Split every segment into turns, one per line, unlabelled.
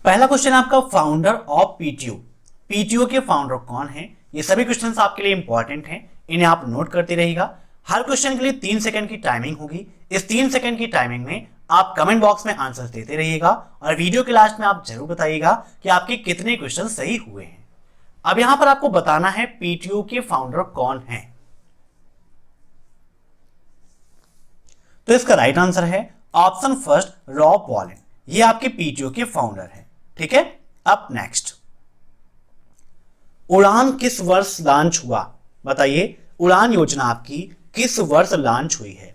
पहला क्वेश्चन आपका founder of PTO. PTO के फाउंडर कौन है? ये सभी क्वेश्चंस आपके लिए इंपॉर्टेंट हैं, इन्हें आप नोट करते रहिएगा। हर क्वेश्चन के लिए 3 सेकंड की टाइमिंग होगी। इस 3 सेकंड की टाइमिंग में आप कमेंट बॉक्स में आंसर देते रहिएगा और वीडियो के लास्ट में आप जरूर बताइएगा कि आपके कितने क्वेश्चन सही हुए हैं। अब यहां पर आपको बताना है पीटीओ के फाउंडर कौन है। तो इसका राइट आंसर है ऑप्शन फर्स्ट, रॉब वॉलेन। ये आपके पीटीओ के फाउंडर है। ठीक है, अब नेक्स्ट, उड़ान किस वर्ष लॉन्च हुआ? बताइए, उड़ान योजना आपकी किस वर्ष लॉन्च हुई है?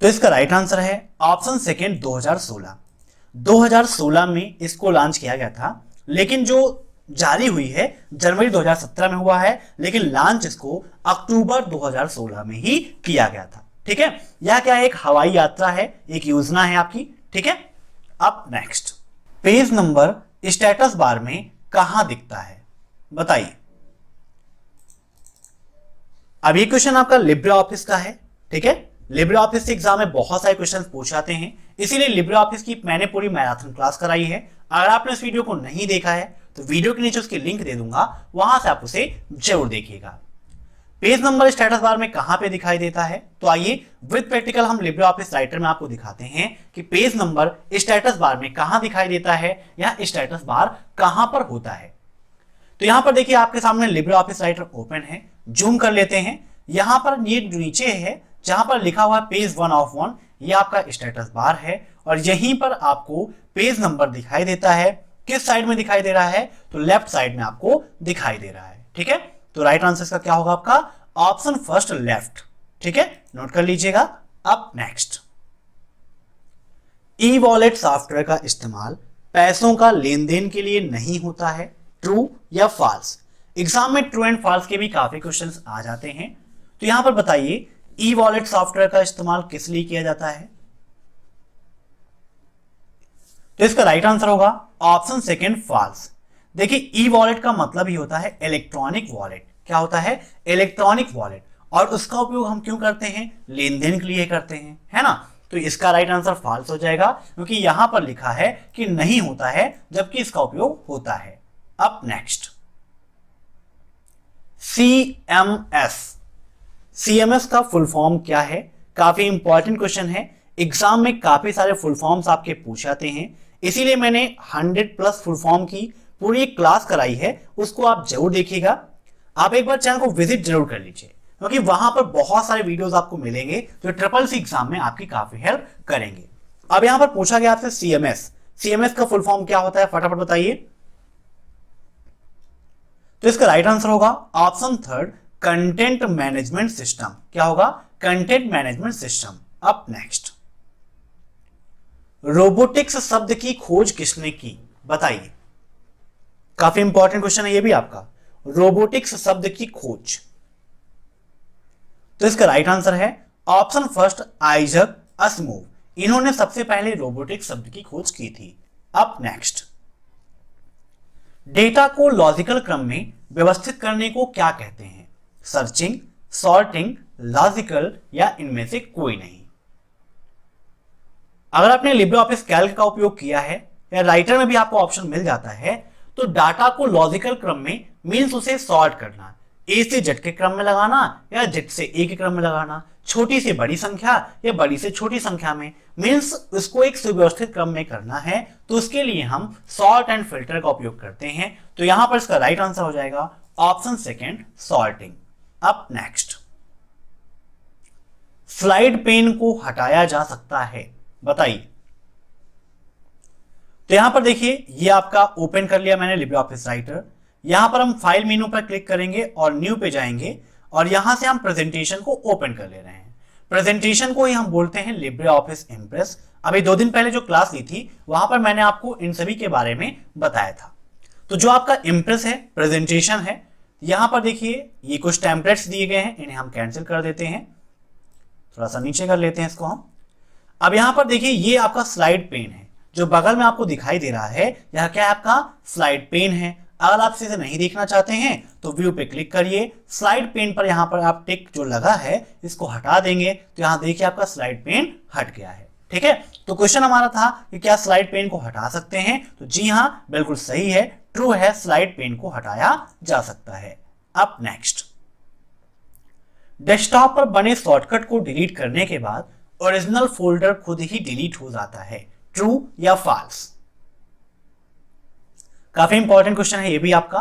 तो इसका राइट आंसर है ऑप्शन सेकेंड, 2016। 2016 में इसको लॉन्च किया गया था, लेकिन जो जारी हुई है जनवरी 2017 में हुआ है, लेकिन लॉन्च इसको अक्टूबर 2016 में ही किया गया था। ठीक है, यह क्या है? एक हवाई यात्रा है, एक योजना है आपकी। ठीक है, अब next, page number status bar में कहां दिखता है? बताइए। अब ये क्वेश्चन आपका लिब्रे ऑफिस का है। ठीक है, लिब्रे ऑफिस एग्जाम में बहुत सारे क्वेश्चन पूछ जाते हैं, इसीलिए लिब्रे ऑफिस की मैंने पूरी मैराथन क्लास कराई है। अगर आपने इस वीडियो को नहीं देखा है तो वीडियो के नीचे उसकी लिंक दे दूंगा, वहां से आप उसे जरूर देखिएगा। पेज नंबर स्टेटस बार में कहां पे दिखाई देता है? तो आइए विद प्रैक्टिकल हम लिब्रे ऑफिस राइटर में आपको दिखाते हैं कि पेज नंबर स्टेटस बार में कहां दिखाई देता है या स्टेटस बार कहां पर होता है। तो यहां पर देखिए आपके सामने लिब्रे ऑफिस राइटर ओपन है, जूम कर लेते हैं। यहां पर ये नीचे है जहां पर लिखा हुआ है पेज 1 ऑफ 1, ये आपका स्टेटस बार है और यहीं पर आपको पेज नंबर दिखाई देता है। किस साइड में दिखाई दे रहा है? तो लेफ्ट साइड में आपको दिखाई दे रहा है। ठीक है, तो राइट आंसर का क्या होगा आपका? Option first, left. ठीक है, नोट कर लीजिएगा। अब नेक्स्ट, ई वॉलेट सॉफ्टवेयर का इस्तेमाल पैसों का लेन देन के लिए नहीं होता है, ट्रू या फॉल्स? एग्जाम में ट्रू एंड फॉल्स के भी काफी क्वेश्चंस आ जाते हैं, तो यहां पर बताइए ई वॉलेट सॉफ्टवेयर का इस्तेमाल किस लिए किया जाता है? तो इसका राइट आंसर होगा ऑप्शन सेकेंड, फॉल्स। देखिए, ई वॉलेट का मतलब ही होता है इलेक्ट्रॉनिक वॉलेट। क्या होता है? Electronic wallet. और उसका उपयोग हम क्यों करते हैं? लेन देन के लिए करते हैं, है ना? तो इसका राइट आंसर फॉल्स हो जाएगा, क्योंकि यहां पर लिखा है कि नहीं होता है, जबकि इसका उपयोग होता है। अब नेक्स्ट, सीएमएस। सीएमएस का फुल फॉर्म क्या है? काफी इंपॉर्टेंट क्वेश्चन है, एग्जाम में काफी सारे फुल फॉर्म्स आपके पूछ जाते हैं, इसीलिए मैंने 100+ फुल फॉर्म की पूरी एक क्लास कराई है, उसको आप जरूर देखिएगा। आप एक बार चैनल को विजिट जरूर कर लीजिए, क्योंकि वहां पर बहुत सारे वीडियोस आपको मिलेंगे जो SSC एग्जाम में आपकी काफी हेल्प करेंगे। अब यहां पर पूछा गया आपसे सीएमएस। सीएमएस का फुल फॉर्म क्या होता है? फटाफट बताइए। तो इसका राइट आंसर होगा option third, content management system. क्या होगा? Content management system. अब नेक्स्ट, रोबोटिक्स शब्द की खोज किसने की? बताइए। काफी इंपॉर्टेंट क्वेश्चन है ये भी आपका, रोबोटिक्स शब्द की खोज। तो इसका राइट आंसर है ऑप्शन फर्स्ट, आइजक असिमोव। इन्होंने सबसे पहले रोबोटिक्स शब्द की खोज की थी। अब नेक्स्ट, डेटा को लॉजिकल क्रम में व्यवस्थित करने को क्या कहते हैं? सर्चिंग, सॉर्टिंग, लॉजिकल या इनमें से कोई नहीं? अगर आपने लिब्रे ऑफिस कैल्क का उपयोग किया है या राइटर में भी आपको ऑप्शन मिल जाता है, तो डाटा को लॉजिकल क्रम में मीन्स उसे सॉर्ट करना, ए से जेड के क्रम में लगाना या जेड से ए के क्रम में लगाना, छोटी से बड़ी संख्या या बड़ी से छोटी संख्या में, मीन्स उसको एक सुव्यवस्थित क्रम में करना है, तो उसके लिए हम सॉर्ट एंड फिल्टर का उपयोग करते हैं। तो यहां पर इसका राइट आंसर हो जाएगा ऑप्शन सेकेंड, सॉर्टिंग। अब नेक्स्ट, स्लाइड पेन को हटाया जा सकता है? बताइए। तो यहां पर देखिए, ये आपका ओपन कर लिया मैंने लिब्रे ऑफिस राइटर। यहां पर हम फाइल मेनू पर क्लिक करेंगे और न्यू पे जाएंगे और यहां से हम प्रेजेंटेशन को ओपन कर ले रहे हैं। प्रेजेंटेशन को ही हम बोलते हैं लिब्रे ऑफिस इंप्रेस। अभी 2 दिन पहले जो क्लास ली थी वहां पर मैंने आपको इन सभी के बारे में बताया था। तो जो आपका इंप्रेस है, प्रेजेंटेशन है, यहां पर देखिए ये कुछ टेम्पलेट्स दिए गए हैं, इन्हें हम कैंसिल कर देते हैं। थोड़ा सा नीचे कर लेते हैं इसको हम। अब यहां पर देखिए ये आपका स्लाइड पेन है, जो बगल में आपको दिखाई दे रहा है, यह क्या है? आपका स्लाइड पेन है। अगर आप इसे नहीं देखना चाहते हैं तो व्यू पे क्लिक करिए, स्लाइड पेन पर यहां पर आप टिक जो लगा है इसको हटा देंगे, तो यहां देखिए आपका स्लाइड पेन हट गया है। ठीक है, तो क्वेश्चन हमारा था कि क्या स्लाइड पेन को हटा सकते हैं, तो जी हां बिल्कुल सही है, ट्रू है, स्लाइड पेन को हटाया जा सकता है। अब नेक्स्ट, डेस्कटॉप पर बने शॉर्टकट को डिलीट करने के बाद ओरिजिनल फोल्डर खुद ही डिलीट हो जाता है, ट्रू या फॉल्स? काफी इंपॉर्टेंट क्वेश्चन है ये भी आपका।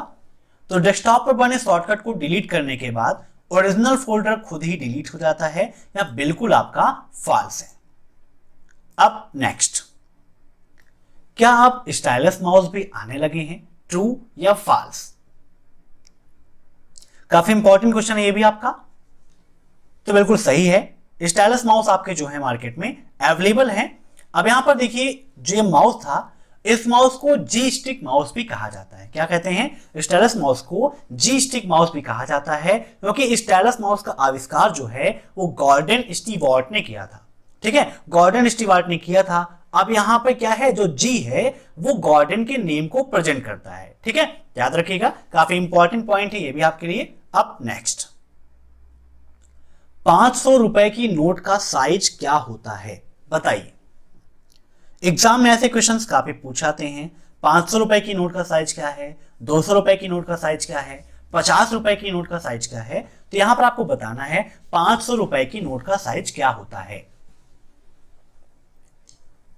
तो डेस्कटॉप पर बने शॉर्टकट को डिलीट करने के बाद ओरिजिनल फोल्डर खुद ही डिलीट हो जाता है, या बिल्कुल आपका फॉल्स है। अब नेक्स्ट, क्या अब स्टाइलस माउस भी आने लगे हैं, ट्रू या फॉल्स? काफी इंपॉर्टेंट क्वेश्चन है ये भी आपका। तो बिल्कुल सही है, स्टाइलस माउस आपके जो है मार्केट में अवेलेबल है। अब यहां पर देखिए, जो ये माउस था, इस माउस को जी स्टिक माउस भी कहा जाता है। क्या कहते हैं? स्टाइलस माउस को जी स्टिक माउस भी कहा जाता है, क्योंकि स्टाइलस माउस का आविष्कार जो है वो गॉर्डन स्टीवर्ट ने किया था। ठीक है, गॉर्डन स्टीवर्ट ने किया था। अब यहां पर क्या है, जो जी है वो गॉर्डन के नेम को प्रेजेंट करता है। ठीक है, याद रखिएगा, काफी इंपॉर्टेंट पॉइंट है ये भी आपके लिए। अब नेक्स्ट, 500 रुपए की नोट का साइज क्या होता है, बताइए। एग्जाम में ऐसे क्वेश्चंस काफी पूछाते हैं। 500 रुपए की नोट का साइज क्या है, 200 रुपए की नोट का साइज क्या है, 50 रुपए की नोट का साइज क्या है। तो यहां पर आपको बताना है 500 रुपए की नोट का साइज क्या होता है।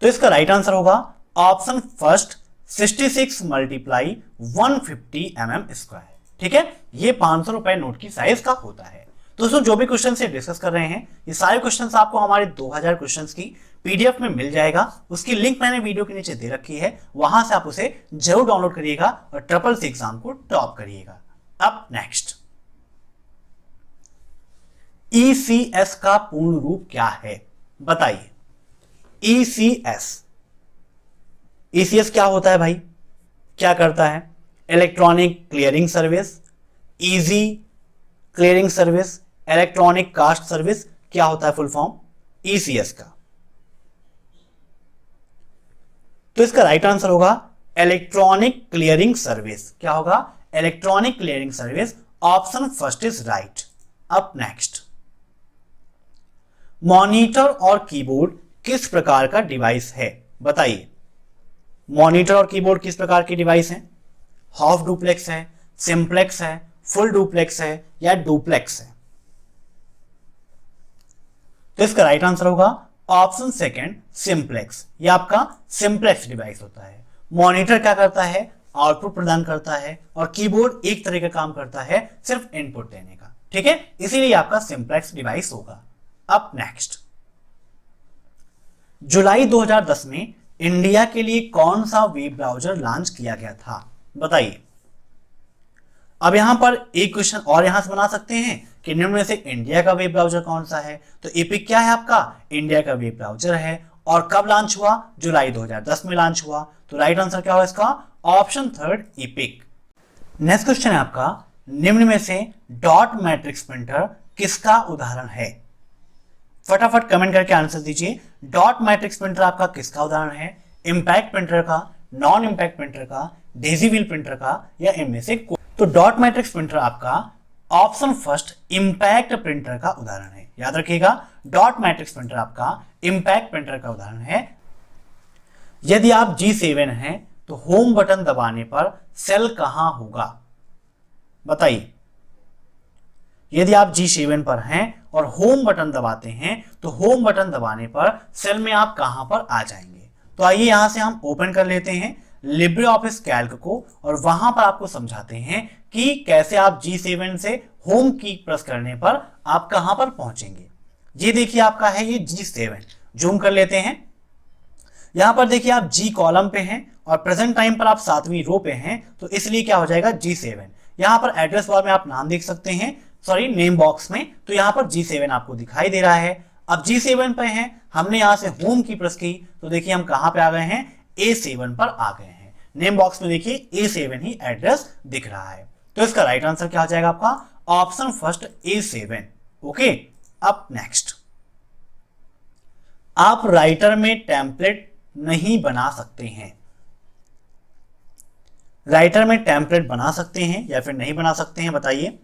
तो इसका राइट आंसर होगा ऑप्शन फर्स्ट, 66 मल्टीप्लाई 150 mm²। ठीक है, ये 500 रुपए नोट की साइज का होता है। दोस्तों, जो भी क्वेश्चन से डिस्कस कर रहे हैं, ये सारे क्वेश्चंस आपको हमारे 2000 क्वेश्चंस की पीडीएफ में मिल जाएगा। उसकी लिंक मैंने वीडियो के नीचे दे रखी है, वहां से आप उसे जरूर डाउनलोड करिएगा और ट्रिपल एग्जाम को टॉप करिएगा। अब नेक्स्ट, ईसीएस का पूर्ण रूप क्या है, बताइए। ईसीएस क्या होता है भाई, क्या करता है? Electronic clearing service, easy clearing service, electronic cast service, क्या होता है फुल फॉर्म ईसीएस का? तो इसका राइट आंसर होगा इलेक्ट्रॉनिक क्लियरिंग सर्विस। क्या होगा? Electronic clearing service. Option first is right. अब नेक्स्ट, मॉनिटर और कीबोर्ड किस प्रकार का डिवाइस है, बताइए। मॉनिटर और कीबोर्ड किस प्रकार के डिवाइस हैं? हाफ डुप्लेक्स है, सिंप्लेक्स है, फुल डुप्लेक्स है, या डुप्लेक्स है? तो इसका राइट आंसर होगा ऑप्शन सेकंड, सिंप्लेक्स। ये आपका सिंप्लेक्स डिवाइस होता है। मॉनिटर क्या करता है? आउटपुट प्रदान करता है, और कीबोर्ड एक तरह का काम करता है, सिर्फ इनपुट देने का। ठीक है, इसीलिए आपका सिंप्लेक्स डिवाइस होगा। अब नेक्स्ट, जुलाई 2010 में इंडिया के लिए कौन सा वेब ब्राउजर लॉन्च किया गया था, बताइए। अब यहां पर एक क्वेश्चन और यहां से बना सकते हैं कि निम्न में से इंडिया का वेब ब्राउजर कौन सा है। तो एपिक क्या है आपका? इंडिया का वेब ब्राउजर है। और कब लॉन्च हुआ? जुलाई 2010 में लॉन्च हुआ। तो राइट आंसर क्या होगा इसका? Option third, epic. Next question है आपका, निम्न में से डॉट मैट्रिक्स प्रिंटर किसका उदाहरण है? फटाफट कमेंट करके आंसर दीजिए। डॉट मैट्रिक्स प्रिंटर आपका किसका उदाहरण है? इंपैक्ट प्रिंटर का, नॉन इंपैक्ट प्रिंटर का, डेजी व्हील प्रिंटर का, या इनमें से कोई? तो डॉट मैट्रिक्स प्रिंटर आपका ऑप्शन फर्स्ट इंपैक्ट प्रिंटर का उदाहरण है। याद रखिएगा, डॉट मैट्रिक्स प्रिंटर आपका इंपैक्ट प्रिंटर का उदाहरण है। यदि आप G7 हैं तो होम बटन दबाने पर सेल कहां होगा, बताइए। यदि आप G7 पर हैं और होम बटन दबाते हैं तो होम बटन दबाने पर सेल में आप कहां पर आ जाएंगे। तो आइए यहां से हम ओपन कर लेते हैं लिब्रे ऑफिस कैल्क को, और वहां पर आपको समझाते हैं कि कैसे आप G7 से होम की प्रेस करने पर आप कहां पर पहुंचेंगे। ये देखिए आपका है ये G7, जूम कर लेते हैं। यहां पर देखिए आप G कॉलम पे हैं और प्रेजेंट टाइम पर आप 7वीं रो पे हैं, तो इसलिए क्या हो जाएगा G7। यहां पर एड्रेस बार में आप नाम देख सकते हैं, सॉरी नेम बॉक्स में, तो यहां पर G7 आपको दिखाई दे रहा है। अब G7 पे हैं, हमने यहां से होम की प्रेस की, तो देखिए हम कहां पे आ गए हैं? A7 पर आ गए हैं। नेम बॉक्स में देखिए A7 ही एड्रेस दिख रहा है। तो इसका राइट आंसर क्या हो जाएगा आपका? Option first, A7। ओके, अब नेक्स्ट, आप राइटर में टेम्पलेट नहीं बना सकते हैं। राइटर में टेम्पलेट बना सकते हैं या फिर नहीं बना सकते हैं, बताइए।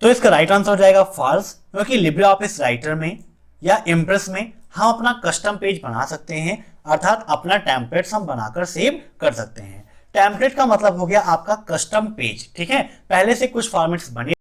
तो इसका राइट आंसर हो जाएगा फॉल्स, क्योंकि लिब्रे ऑफिस राइटर में या इम्प्रेस में हम अपना कस्टम पेज बना सकते हैं, अर्थात अपना टेम्पलेट्स हम बनाकर सेव कर सकते हैं। टेम्पलेट का मतलब हो गया आपका कस्टम पेज, ठीक है। पहले से कुछ फॉर्मेट्स बने